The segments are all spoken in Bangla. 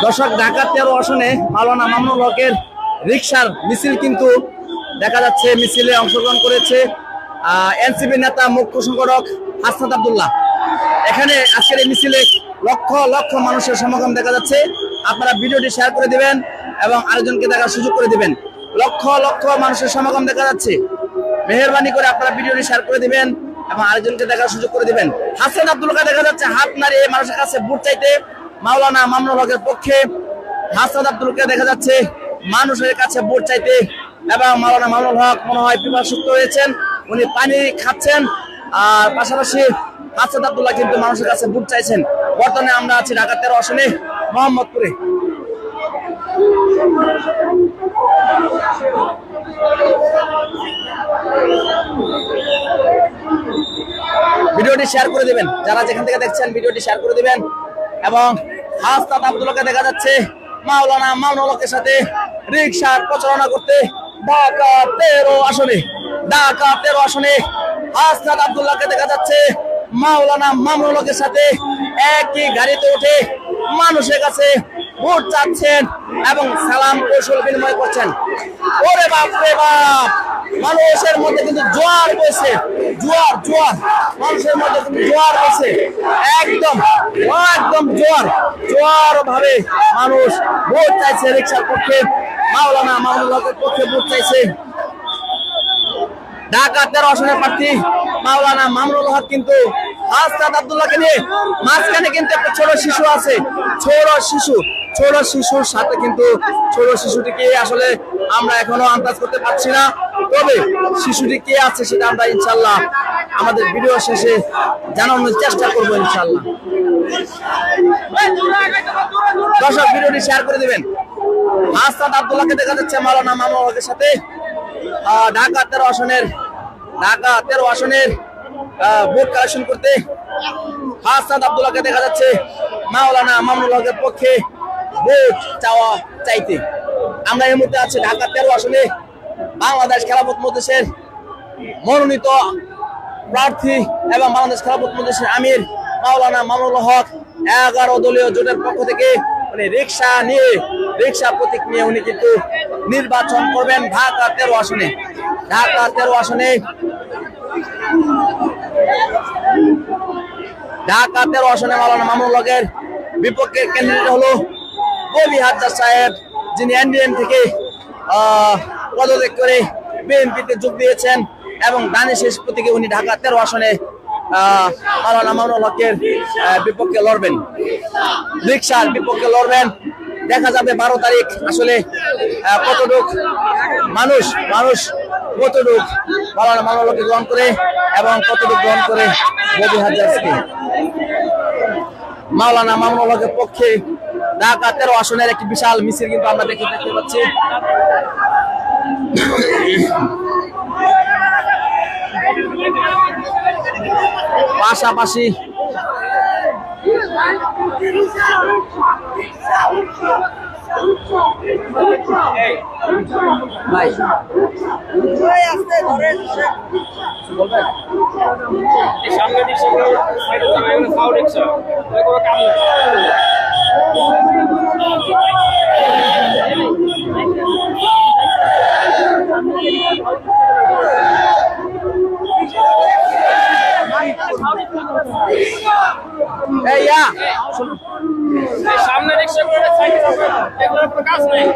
দর্শক, ঢাকা 13 আসনে মাওলানা মামুনুল হকের রিকশার মিছিল কিন্তু দেখা যাচ্ছে। মিছিলে অংশগ্রহণ করেছে এনসিপি নেতা মুখ্য সংগঠক হাসনাত আব্দুল্লাহ। এখানে আজকের এই মিছিলে লক্ষ লক্ষ মানুষের সমাগম দেখা যাচ্ছে। আপনারা ভিডিওটি শেয়ার করে দিবেন এবং আরেকজনকে দেখার সুযোগ করে দিবেন। লক্ষ লক্ষ মানুষের সমাগম দেখা যাচ্ছে। মেহেরবানি করে আপনারা ভিডিওটি শেয়ার করে দিবেন এবং আরেকজনকে দেখার সুযোগ করে দিবেন। হাসনাত আব্দুল্লাহকে দেখা যাচ্ছে হাত নাড়িয়ে মানুষের কাছে ভোট চাইতে মাওলানা মামুনুল হকের পক্ষে। হাসনাত আব্দুল্লাহকে দেখা যাচ্ছে মানুষের কাছে ভোট চাইতে এবং মাওলানা মামুনুল হক মনে হয় পিপাসুক্ত হয়েছেন, উনি পানি খাচ্ছেন। আর পাশাপাশি হাসনাত আব্দুল্লাহ কিন্তু মানুষের কাছে ভোট চাইছেন। বর্তমানে আমরা আছি ঢাকা 13 আসনে মোহাম্মদপুরে। ভিডিওটি শেয়ার করে দিবেন, যারা যেখান থেকে দেখছেন ভিডিওটি শেয়ার করে দিবেন। এবং হাসনাত আব্দুল্লাহকে দেখা যাচ্ছে মাওলানা মামুনুল হকের সাথে রিকশার প্রচারণা করতে ঢাকা 13 আসনে। ঢাকা 13 আসনে হাসনাত আব্দুল্লাহকে দেখা যাচ্ছে মাওলানা মামুনুল হকের সাথে একই গাড়িতে উঠে মানুষের কাছে ভোট চাচ্ছেন এবং সালাম কৌশল বিনিময় করছেন। ওরে বাপ রে বাপ, মানুষের মধ্যে কিন্তু জোয়ার বইছে, জোয়ার জোয়ার মানুষের মধ্যে কিন্তু জোয়ার বইছে, একদম একদম জোয়ার জোয়ার ভাবে মানুষ ভোট চাইছে রিকশার পক্ষে, মাওলানা মামুনুল হকের পক্ষে ভোট চাইছে। ঢাকা 13 আসনের প্রার্থী মাওলানা মামুনুল হক কিন্তু হাসনাত আব্দুল্লাহকে নিয়ে মাঝখানে কিন্তু একটা ছোট শিশু আছে, ছোট শিশুর সাথে কিন্তু ছোট শিশুটিকে আসলে আমরা এখনো আন্দাজ করতে পারছি না। তবে শিশুটি কে আছে সেটা আমরা ইনশাল্লাহ আমাদের ভিডিও শেষে জানানোর চেষ্টা করবো ইনশাল্লাহ। দর্শক, ভিডিওটি শেয়ার করে দিবেন। হাসনাত আব্দুল্লাহকে দেখা যাচ্ছে মাওলানা মামুনুল হকের সাথে ঢাকা 13 আসনের ভোট কালেকশন করতে হাসনাত আব্দুল্লাহকে দেখা যাচ্ছে মাওলানা মামুনুল হকের পক্ষে ভোট চাইতে। আমরা এই মুহূর্তে আছি ঢাকা 13 আসনে বাংলাদেশ খেলাফত মজলিসের মনোনীত প্রার্থী এবং বাংলাদেশ খেলাফত মজলিসের আমির মাওলানা মামুনুল হক 11 দলীয় জোটের পক্ষ থেকে উনি রিকশা প্রতীক নিয়ে উনি কিন্তু নির্বাচন করবেন ঢাকা 13 আসনে। ঢাকা 13 আসনে মাওলানা মামুনুল হকের বিপক্ষে ক্যান্ডিডেট হলো কবি হাজার সাহেব, যিনি এনডিএম থেকে পদত্যাগ করে বিএনপিতে যোগ দিয়েছেন এবং দানি শেষ প্রতীকে উনি ঢাকা 13 আসনে মাওলানা মামুনুল হকের বিপক্ষে লড়বেন, রিকশার বিপক্ষে লড়বেন। দেখা যাবে 12 তারিখ আসলে কতটুক মানুষ কতটুক মাওলানা মামুনুল হককে গ্রহণ করে এবং কতটুক গ্রহণ করে কবি হাজারকে। মাওলানা মামুনুল হকের পক্ষে ঢাকা 13 আসনের একটি বিশাল মিছিল কিন্তু আমরা দেখতে পাচ্ছি। পাশাপাশি সামনে রিকশা করে এগুলোর কোনো কাজ নেই।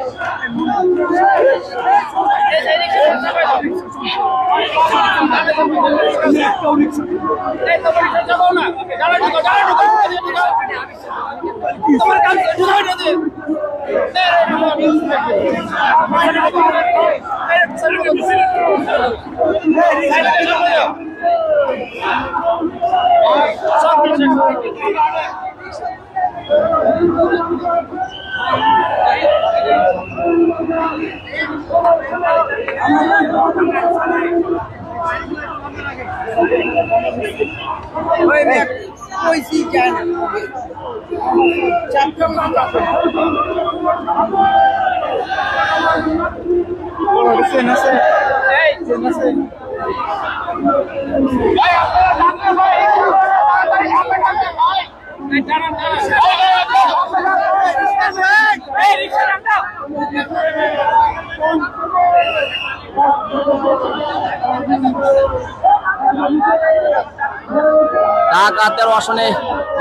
ঢাকা 13 আসনে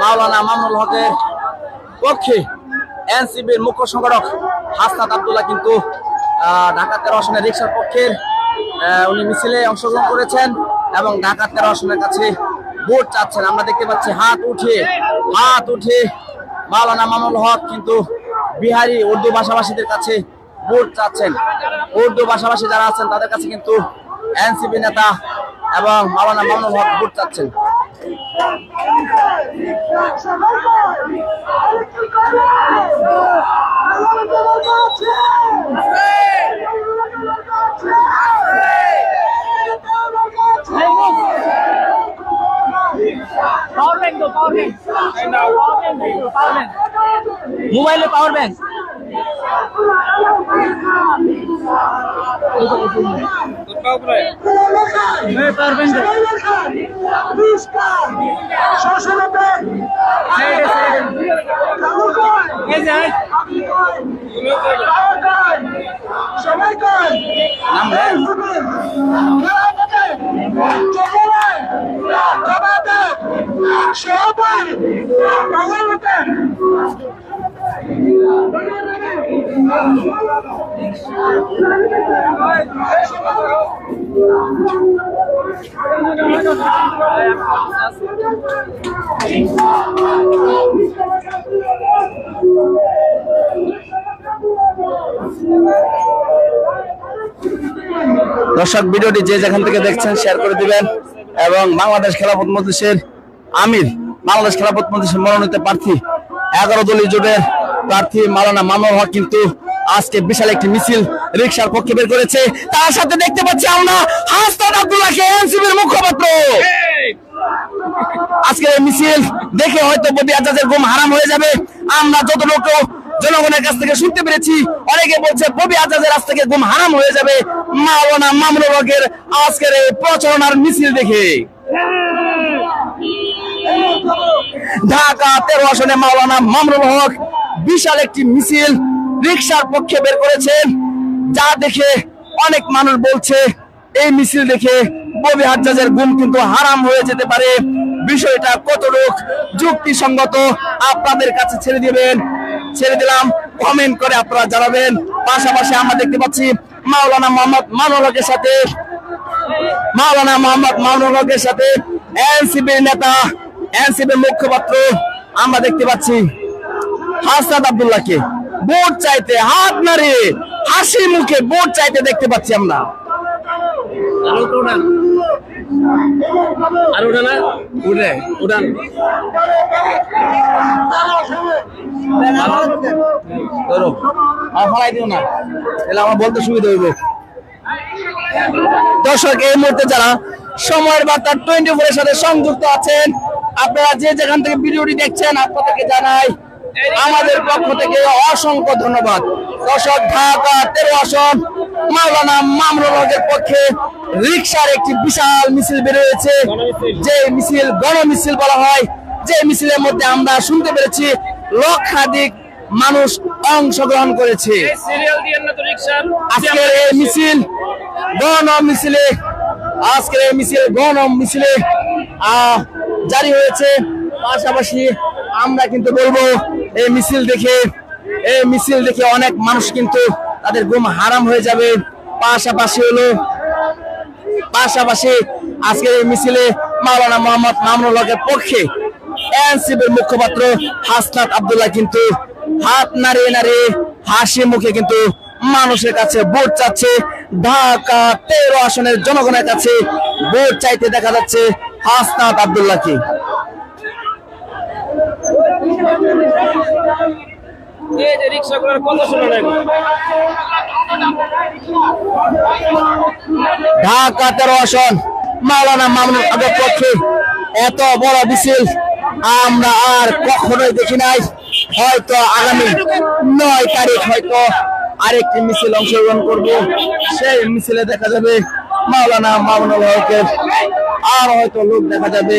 মাওলানা মামুনুল হকের পক্ষে এনসিবির মুখ্য সংগঠক হাসনাত আব্দুল্লাহ কিন্তু ঢাকা 13 আসনের রিকশার পক্ষের উনি মিছিলে অংশগ্রহণ করেছেন এবং ঢাকা 13 আসনের কাছে ভোট চাচ্ছেন। আমরা দেখতে পাচ্ছি হাত উঠে মাওলানা মামুনুল হক কিন্তু বিহারি উর্দু ভাষাভাষীদের কাছে ভোট চাচ্ছেন। উর্দু ভাষাভাষী যারা আছেন তাদের কাছে কিন্তু এনসিপি নেতা এবং মাওলানা মামুনুল হক ভোট চাচ্ছেন। মোবাইলে পাওয়ার ব্যাংক দর্শক ভিডিওটি যে যেখান থেকে দেখছেন শেয়ার করে দিবেন এবং বাংলাদেশ খেলাফত মজলিসের আমির বাংলাদেশ খেলাফত মজলিসের মনোনীত প্রার্থী 11 দলীয় জোটের প্রার্থী মাওলানা মামুনুল হক কিন্তু আজকে বিশাল একটি মিছিল রিকশার পক্ষে বের করেছে। তার সাথে দেখতে পাচ্ছি আমরা হাসনাত আব্দুল্লাহকে এনসিবির মুখপাত্র। আজকে এই মিছিল দেখে হয়তো বদি আজাদের ঘুম হারাম হয়ে যাবে। আমরা যতটুকু জনগণের কাছ থেকে শুনতে পেরেছি অনেকে বলছে ববি আজাদের কাছ থেকে ঘুম হারাম হয়ে যাবে মাওলানা মামুনুল হকের আজকের এই প্রচারণার মিছিল দেখে। ঢাকা 13 আসনে মাওলানা মামুনুল হক বিশাল একটি মিছিল রিকশার পক্ষে বের করেছেন, যা দেখে অনেক মানুষ বলছে এই মিছিল দেখে ববি হাজ্জাজের ঘুম কিন্তু হারাম হয়ে যেতে পারে। বিষয়টা কতটুকু যুক্তিসঙ্গত আপনাদের কাছে ছেড়ে দিলাম, কমেন্ট করে আপনারা জানাবেন। পাশাপাশি আমরা দেখতে পাচ্ছি মাওলানা মোহাম্মদ মামুনুল হকের সাথে এনসিপির নেতা এনসিপির মুখপাত্র আমরা দেখতে পাচ্ছি হাসনাত আব্দুল্লাহকে ভোট চাইতে হাত নাড়িয়ে হাসি মুখে ভোট চাইতে দেখতে পাচ্ছি আমরা। আমার বলতে সুবিধা হইব। দর্শক এই মুহূর্তে যারা সময়ের বার্তা 24 এর সাথে সংযুক্ত আছেন, আপনারা যে যেখান থেকে ভিডিওটি দেখছেন আপনাদেরকে জানাই আমাদের পক্ষ থেকে অসংখ্য ধন্যবাদ। দর্শক ঢাকা 13 আসন মাওলানা মামুনুল হকের পক্ষে রিকশার একটি বিশাল মিছিল বের হয়েছে, যে মিছিল গণমিছিল বলা হয়, যে মিছিলের মধ্যে আমরা শুনতে পেরেছি লক্ষাধিক মানুষ অংশগ্রহণ করেছে। আজকের এই মিছিল গণমিছিলে জারি হয়েছে। পাশাপাশি আমরা কিন্তু বলবো এই মিছিল দেখে অনেক মানুষ কিন্তু তাদের ঘুম হারাম হয়ে যাবে। পাশাপাশি আজকের এই মিছিলে মাওলানা মোহাম্মদ মামুনুল হকের পক্ষে এনসিপির মুখপাত্র হাসনাত আব্দুল্লাহ কিন্তু হাত নাড়িয়ে হাসি মুখে কিন্তু মানুষের কাছে ভোট চাচ্ছে। ঢাকা 13 আসনের জনগণের কাছে ভোট চাইতে দেখা যাচ্ছে হাসনাত আব্দুল্লাহকে। ঢাকা 13 আসন মাওলানা মামুনুল হকের পক্ষে এত বড় মিছিল আমরা আর কখনোই দেখি নাই। হয়তো আগামী 9 তারিখ হয়তো আরেকটি মিছিল অংশগ্রহণ করব, সেই মিছিলে দেখা যাবে মাওলানা মামুনুল হকের আর হয়তো লোক দেখা যাবে।